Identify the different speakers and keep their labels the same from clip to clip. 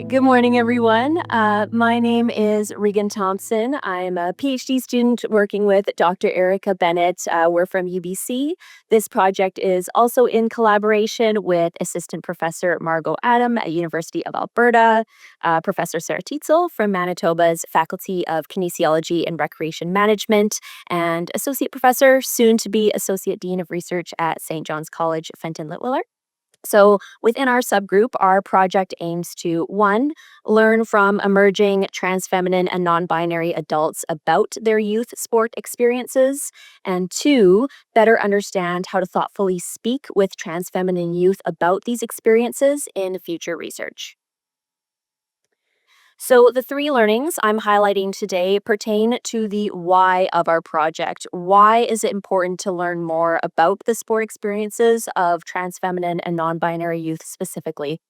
Speaker 1: Good morning, everyone. My name is Regan Thompson. I'm a PhD student working with Dr. Erica Bennett. We're from UBC. This project is also in collaboration with Assistant Professor Margo Adam at University of Alberta, Professor Sarah Teetzel from Manitoba's Faculty of Kinesiology and Recreation Management, and Associate Professor, soon to be Associate Dean of Research at St. John's College, Fenton Litwiller. So, within our subgroup, our project aims to one, learn from emerging transfeminine and non binary adults about their youth sport experiences, and two, better understand how to thoughtfully speak with transfeminine youth about these experiences in future research. So, the three learnings I'm highlighting today pertain to the why of our project. Why is it important to learn more about the sport experiences of transfeminine and non binary youth specifically?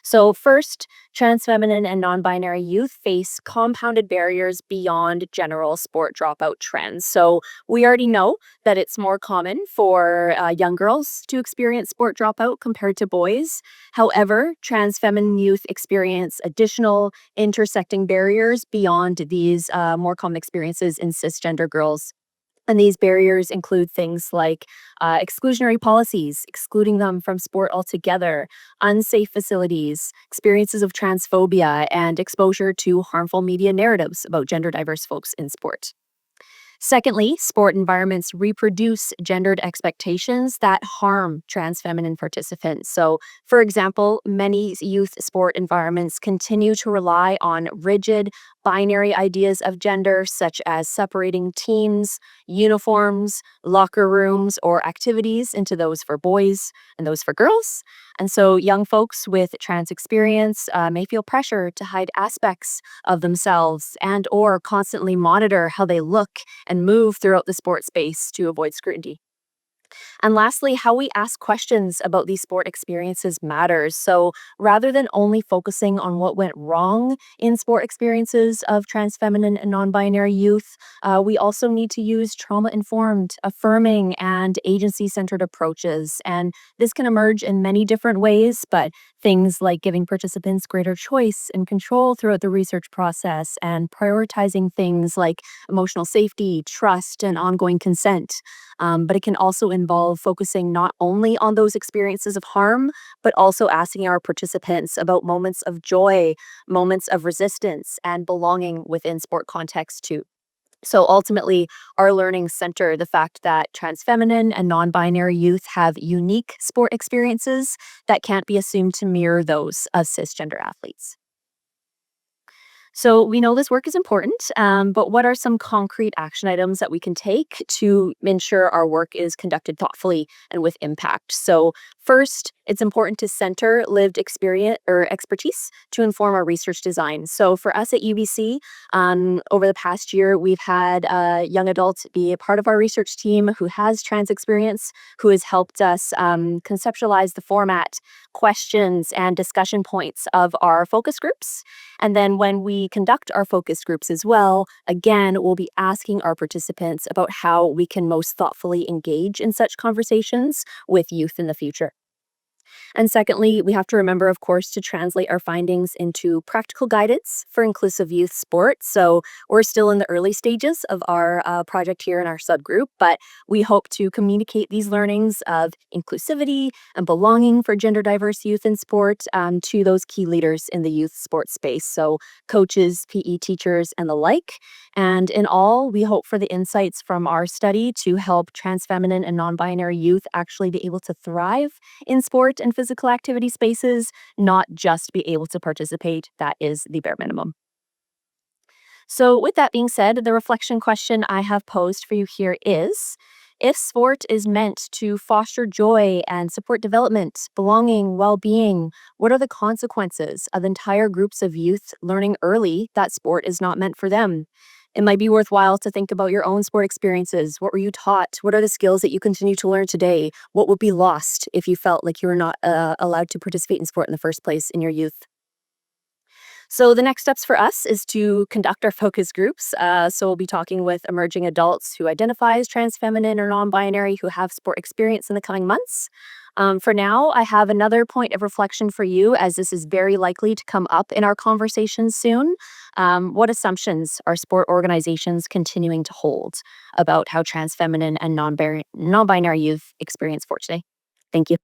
Speaker 1: So, first, transfeminine and non binary youth face compounded barriers beyond general sport dropout trends. So, we already know that it's more common for young girls to experience sport dropout compared to boys. However, transfeminine youth experience additional intersecting barriers beyond these more common experiences in cisgender girls. And these barriers include things like exclusionary policies, excluding them from sport altogether, unsafe facilities, experiences of transphobia, and exposure to harmful media narratives about gender diverse folks in sport. Secondly, sport environments reproduce gendered expectations that harm transfeminine participants. So, for example, many youth sport environments continue to rely on rigid, binary ideas of gender, such as separating teams, uniforms, locker rooms, or activities into those for boys and those for girls. And so, young folks with trans experience may feel pressure to hide aspects of themselves and or constantly monitor how they look and move throughout the sport space to avoid scrutiny. And lastly, how we ask questions about these sport experiences matters. So rather than only focusing on what went wrong in sport experiences of transfeminine and non binary youth, we also need to use trauma informed, affirming, and agency centered approaches. And this can emerge in many different ways, but things like giving participants greater choice and control throughout the research process and prioritizing things like emotional safety, trust, and ongoing consent. But it can also involve focusing not only on those experiences of harm, but also asking our participants about moments of joy, moments of resistance, and belonging within sport context too. So ultimately, our learnings center the fact that transfeminine and non binary youth have unique sport experiences that can't be assumed to mirror those of cisgender athletes. So we know this work is important, but what are some concrete action items that we can take to ensure our work is conducted thoughtfully and with impact? So first, it's important to center lived experience or expertise to inform our research design. So for us at UBC, over the past year, we've had a young adult be a part of our research team who has trans experience, who has helped us conceptualize the format, questions, and discussion points of our focus groups. And then when we conduct our focus groups as well, again, we'll be asking our participants about how we can most thoughtfully engage in such conversations with youth in the future. And secondly, we have to remember, of course, to translate our findings into practical guidance for inclusive youth sports. So we're still in the early stages of our project here in our subgroup, but we hope to communicate these learnings of inclusivity and belonging for gender diverse youth in sport to those key leaders in the youth sports space. So coaches, PE teachers, and the like. And in all, we hope for the insights from our study to help transfeminine and non-binary youth actually be able to thrive in sport and physical activity spaces, not just be able to participate. That is the bare minimum. So, with that being said, the reflection question I have posed for you here is: if sport is meant to foster joy and support development, belonging, well being, what are the consequences of entire groups of youth learning early that sport is not meant for them? It might be worthwhile to think about your own sport experiences. What were you taught? What are the skills that you continue to learn today? What would be lost if you felt like you were not allowed to participate in sport in the first place in your youth? So the next steps for us is to conduct our focus groups. So we'll be talking with emerging adults who identify as trans feminine or non-binary who have sport experience in the coming months. For now, I have another point of reflection for you, as this is very likely to come up in our conversations soon. What assumptions are sport organizations continuing to hold about how trans feminine and non-binary youth experience sport today? Thank you.